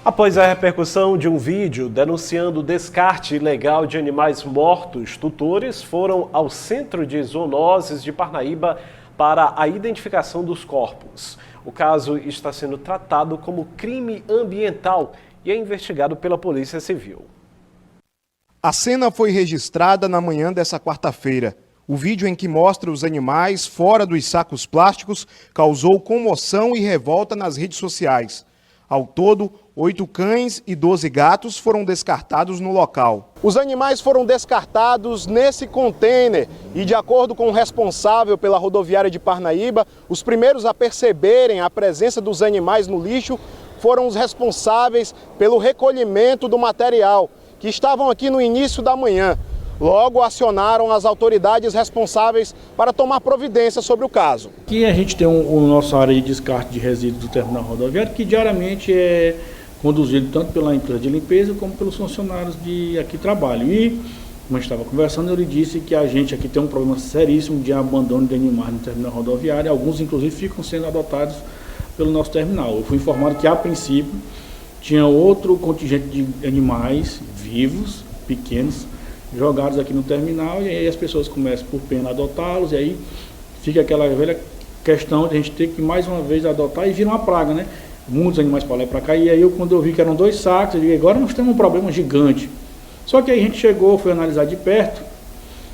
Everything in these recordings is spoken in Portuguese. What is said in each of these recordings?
Após a repercussão de um vídeo denunciando o descarte ilegal de animais mortos, tutores foram ao Centro de Zoonoses de Parnaíba para a identificação dos corpos. O caso está sendo tratado como crime ambiental e é investigado pela Polícia Civil. A cena foi registrada na manhã dessa quarta-feira. O vídeo em que mostra os animais fora dos sacos plásticos causou comoção e revolta nas redes sociais. Ao todo, 8 cães e 12 gatos foram descartados no local. Os animais foram descartados nesse container e, de acordo com o responsável pela rodoviária de Parnaíba, os primeiros a perceberem a presença dos animais no lixo foram os responsáveis pelo recolhimento do material, que estavam aqui no início da manhã. Logo acionaram as autoridades responsáveis para tomar providência sobre o caso. Aqui a gente tem nossa área de descarte de resíduos do terminal rodoviário, que diariamente é conduzido tanto pela empresa de limpeza como pelos funcionários de aqui trabalham. E, como a gente estava conversando, eu lhe disse que a gente aqui tem um problema seríssimo de abandono de animais no terminal rodoviário. Alguns, inclusive, ficam sendo adotados pelo nosso terminal. Eu fui informado que, a princípio, tinha outro contingente de animais vivos, pequenos, jogados aqui no terminal, e aí as pessoas começam por pena a adotá-los, e aí fica aquela velha questão de a gente ter que mais uma vez adotar e vira uma praga, né? Muitos animais para lá e para cá, e aí quando eu vi que eram 2 sacos, eu digo, agora nós temos um problema gigante. Só que aí a gente chegou, foi analisar de perto,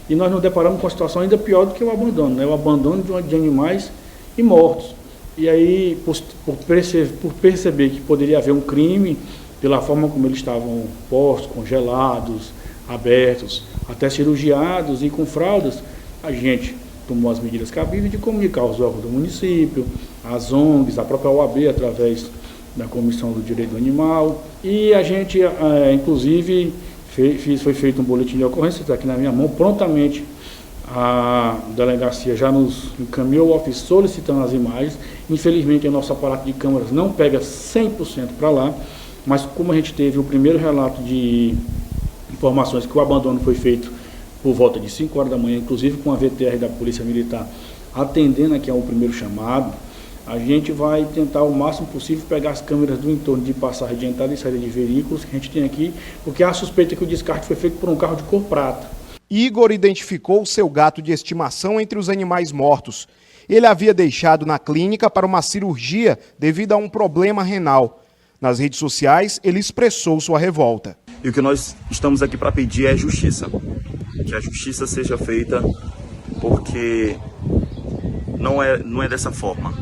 e nós nos deparamos com uma situação ainda pior do que o abandono, né? O abandono de animais e mortos. E aí, por perceber que poderia haver um crime, pela forma como eles estavam postos, congelados, abertos, até cirurgiados e com fraldas, a gente tomou as medidas cabíveis de comunicar os órgãos do município, as ONGs, a própria OAB, através da Comissão do Direito do Animal, e a gente, inclusive, foi feito um boletim de ocorrência, está aqui na minha mão, prontamente a delegacia já nos encaminhou o ofício solicitando as imagens. Infelizmente, o nosso aparato de câmeras não pega 100% para lá, mas como a gente teve o primeiro relato de informações que o abandono foi feito por volta de 5 horas da manhã, inclusive com a VTR da Polícia Militar atendendo aqui ao primeiro chamado, a gente vai tentar o máximo possível pegar as câmeras do entorno de passagem de entrada e saída de veículos que a gente tem aqui, porque há suspeita que o descarte foi feito por um carro de cor prata. Igor identificou seu gato de estimação entre os animais mortos. Ele havia deixado na clínica para uma cirurgia devido a um problema renal. Nas redes sociais, ele expressou sua revolta. E o que nós estamos aqui para pedir é justiça. Que a justiça seja feita, porque não é dessa forma.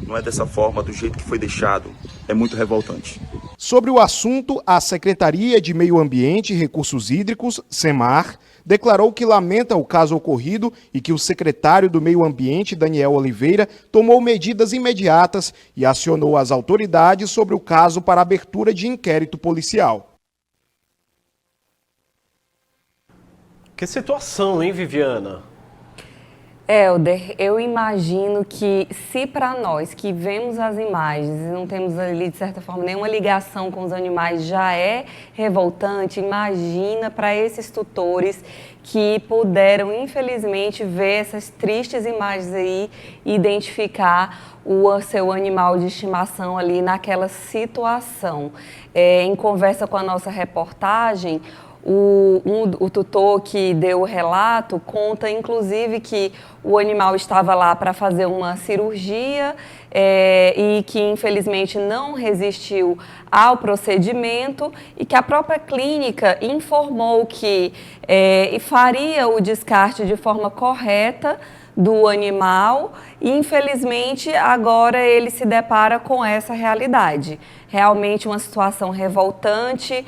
Não é dessa forma, do jeito que foi deixado. É muito revoltante. Sobre o assunto, a Secretaria de Meio Ambiente e Recursos Hídricos, SEMAR, declarou que lamenta o caso ocorrido e que o secretário do Meio Ambiente, Daniel Oliveira, tomou medidas imediatas e acionou as autoridades sobre o caso para abertura de inquérito policial. Que situação, hein, Viviana? Helder, eu imagino que se para nós que vemos as imagens e não temos ali, de certa forma, nenhuma ligação com os animais já é revoltante, imagina para esses tutores que puderam, infelizmente, ver essas tristes imagens aí e identificar o seu animal de estimação ali naquela situação. Em conversa com a nossa reportagem, o tutor que deu o relato conta, inclusive, que o animal estava lá para fazer uma cirurgia e que, infelizmente, não resistiu ao procedimento e que a própria clínica informou que faria o descarte de forma correta do animal e, infelizmente, agora ele se depara com essa realidade. Realmente uma situação revoltante.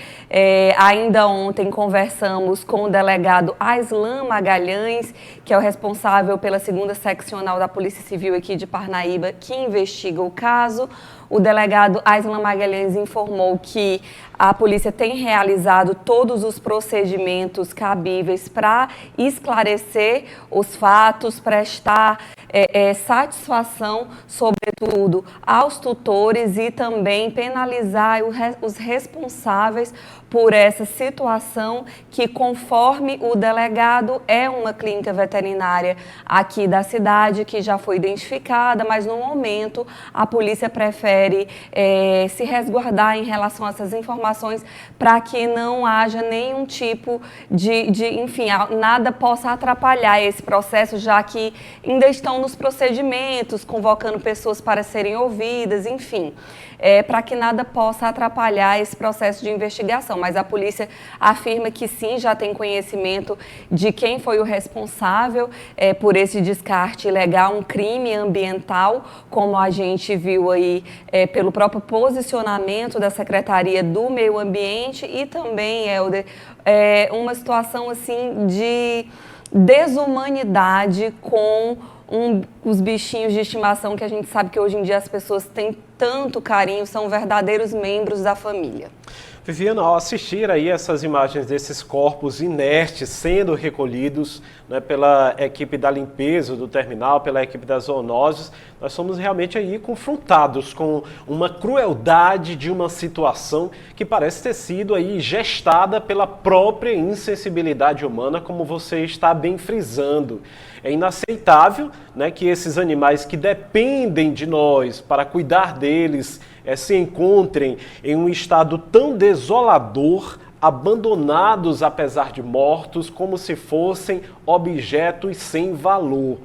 Ainda ontem conversamos com o delegado Aislan Magalhães, que é o responsável pela 2ª Seccional da Polícia Civil aqui de Parnaíba, que investiga o caso. O delegado Aislan Magalhães informou que a polícia tem realizado todos os procedimentos cabíveis para esclarecer os fatos, prestar satisfação, sobretudo, aos tutores e também penalizar os responsáveis por essa situação que, conforme o delegado, é uma clínica veterinária aqui da cidade que já foi identificada, mas no momento a polícia prefere deve se resguardar em relação a essas informações para que não haja nenhum tipo enfim, nada possa atrapalhar esse processo, já que ainda estão nos procedimentos, convocando pessoas para serem ouvidas, enfim, para que nada possa atrapalhar esse processo de investigação. Mas a polícia afirma que sim, já tem conhecimento de quem foi o responsável por esse descarte ilegal, um crime ambiental, como a gente viu aí pelo próprio posicionamento da Secretaria do Meio Ambiente e também, Helder, uma situação assim de desumanidade com os bichinhos de estimação que a gente sabe que hoje em dia as pessoas têm tanto carinho, são verdadeiros membros da família. Viviana, ao assistir aí essas imagens desses corpos inertes sendo recolhidos, né, pela equipe da limpeza do terminal, pela equipe das zoonoses, nós somos realmente aí confrontados com uma crueldade de uma situação que parece ter sido aí gestada pela própria insensibilidade humana, como você está bem frisando. É inaceitável, né, que esses animais que dependem de nós para cuidar deles se encontrem em um estado tão desolador, abandonados apesar de mortos, como se fossem objetos sem valor.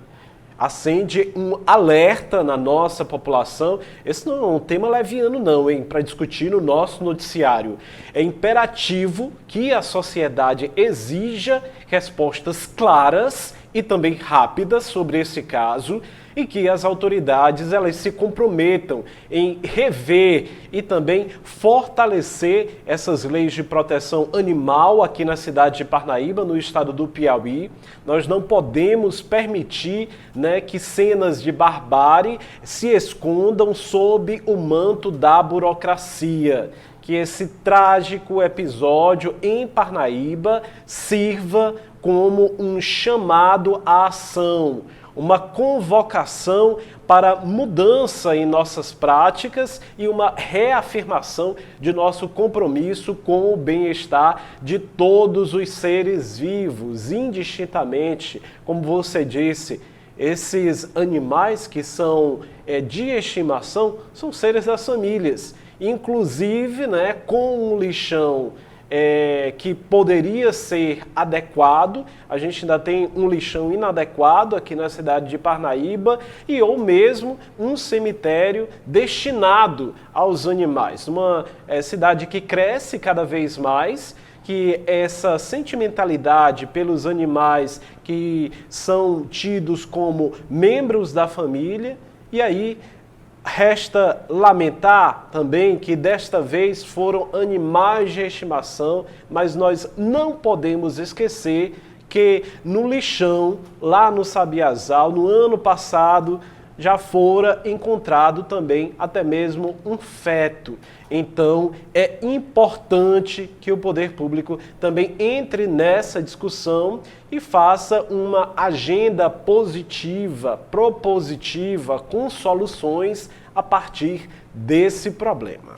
Acende um alerta na nossa população. Esse não é um tema leviano não, hein, para discutir no nosso noticiário. É imperativo que a sociedade exija respostas claras e também rápidas sobre esse caso e que as autoridades elas se comprometam em rever e também fortalecer essas leis de proteção animal aqui na cidade de Parnaíba, no estado do Piauí. Nós não podemos permitir, né, que cenas de barbárie se escondam sob o manto da burocracia. Que esse trágico episódio em Parnaíba sirva como um chamado à ação, uma convocação para mudança em nossas práticas e uma reafirmação de nosso compromisso com o bem-estar de todos os seres vivos, indistintamente, como você disse. Esses animais que são de estimação são seres das famílias, inclusive, né, com um lixão que poderia ser adequado. A gente ainda tem um lixão inadequado aqui na cidade de Parnaíba e ou mesmo um cemitério destinado aos animais. Uma cidade que cresce cada vez mais, que essa sentimentalidade pelos animais que são tidos como membros da família, e aí resta lamentar também que desta vez foram animais de estimação, mas nós não podemos esquecer que no lixão, lá no Sabiazal, no ano passado, já fora encontrado também até mesmo um feto. Então, é importante que o poder público também entre nessa discussão e faça uma agenda positiva, propositiva, com soluções a partir desse problema.